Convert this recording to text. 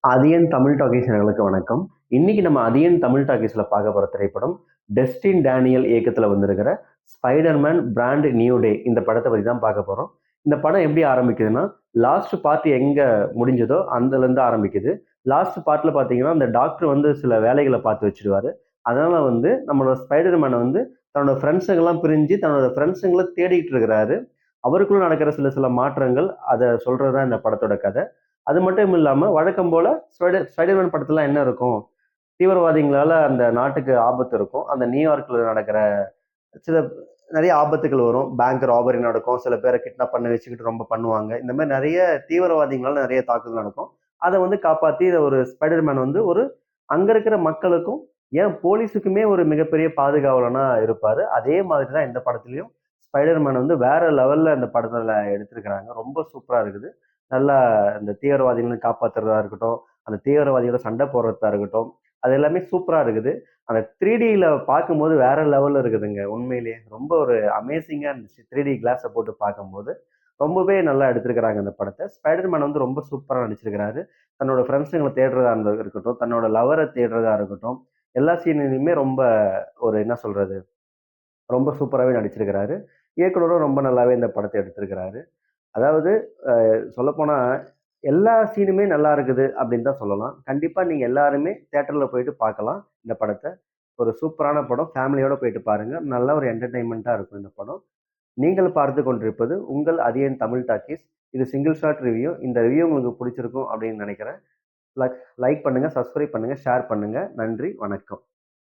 Athiyan Tamil talkies நேயர்களுக்கு வணக்கம். இன்னைக்கு நம்ம அதியன் தமிழ் டாக்கீஸ்ல பார்க்க போற திரைப்படம், டெஸ்டின் டேனியல் இயக்கத்துல வந்திருக்கிற ஸ்பைடர்மேன் பிராண்ட் நியூ டே இந்த படத்தை பத்தி தான் பார்க்க போறோம். இந்த படம் எப்படி ஆரம்பிக்குதுன்னா, லாஸ்ட் பார்ட் எங்க முடிஞ்சதோ அதுலேருந்து ஆரம்பிக்குது. லாஸ்ட் பார்ட்ல பார்த்தீங்கன்னா, அந்த டாக்டர் வந்து சில வேலைகளை பார்த்து வச்சுருவாரு. அதனால வந்து நம்மளோட ஸ்பைடர்மேனை வந்து தன்னோட ஃப்ரெண்ட்ஸுங்கெல்லாம் பிரிஞ்சு தன்னோட ஃப்ரெண்ட்ஸுங்கள தேடிட்டு இருக்கிறாரு. அவருக்குள்ள நடக்கிற சில சில மாற்றங்கள், அதை சொல்றது தான் இந்த படத்தோட கதை. அது மட்டும் இல்லாம வழக்கம் போல ஸ்பைடர்மேன் படத்துல என்ன இருக்கும்? தீவிரவாதிகளால அந்த நாட்டுக்கு ஆபத்து இருக்கும். அந்த நியூயார்க்ல நடக்கிற சில நிறைய ஆபத்துகள் வரும். பேங்க் ராபரி நடக்கும். சில பேரை கிட்னாப் பண்ண வச்சுக்கிட்டு ரொம்ப பண்ணுவாங்க. இந்த மாதிரி நிறைய தீவிரவாதிகளால நிறைய தாக்குதல் நடக்கும். அதை வந்து காப்பாத்தி ஒரு ஸ்பைடர்மேன் வந்து ஒரு அங்க இருக்கிற மக்களுக்கும் ஏன் போலீஸுக்குமே ஒரு மிகப்பெரிய பாதுகாவலனா இருப்பாரு. அதே மாதிரி தான் இந்த படத்துலயும் ஸ்பைடர்மேன் வந்து வேற லெவல்ல இந்த படத்துல எடுத்திருக்கிறாங்க. ரொம்ப சூப்பரா இருக்குது. நல்லா இந்த தீவிரவாதிகளை காப்பாத்துறதா இருக்கட்டும், அந்த தீவிரவாதிகளோட சண்டை போடுறதா இருக்கட்டும், அது எல்லாமே சூப்பரா இருக்குது. அந்த 3Dல பார்க்கும்போது வேற லெவல்ல இருக்குதுங்க. உண்மையிலேயே ரொம்ப ஒரு அமேசிங்கா இருந்துச்சு. 3D கிளாஸ போட்டு பார்க்கும்போது. ரொம்பவே நல்லா எடுத்திருக்கிறாங்க இந்த படத்த. ஸ்பைடர்மேன் வந்து ரொம்ப சூப்பரா நடிச்சிருக்கிறாரு. தன்னோட ஃப்ரெண்ட்ஸுங்கள தேடுறதா இருக்கட்டும், தன்னோட லவ்வர தேடுறதா இருக்கட்டும், எல்லா சீன்லயுமே ரொம்ப ஒரு என்ன சொல்றது? ரொம்ப சூப்பராவே நடிச்சிருக்கிறாரு. இயக்குனரும் ரொம்ப நல்லாவே இந்த படத்த எடுத்திருக்கிறாரு. அதாவது சொல்லப்போனா, எல்லா சீனுமே நல்லா இருக்குது அப்படின்னு தான் சொல்லலாம். கண்டிப்பா நீங்க எல்லாருமே தியேட்டர்ல போயிட்டு பார்க்கலாம் இந்த படத்த. ஒரு சூப்பரான படம். ஃபேமிலியோட போயிட்டு பாருங்க. நல்ல ஒரு என்டர்டெயின்மென்ட்டா இருக்கும் இந்த படம். நீங்கள் பார்த்துக் கொண்டிருப்பது உங்கள் அதியன் தமிழ் டாக்கீஸ். இது சிங்கிள் ஷாட் ரிவ்யூ. இந்த ரிவ்யூ உங்களுக்கு பிடிச்சிருக்கும் அப்படின்னு நினைக்கிறேன். லைக் பண்ணுங்க, சப்ஸ்கிரைப் பண்ணுங்க, ஷேர் பண்ணுங்க. நன்றி, வணக்கம்.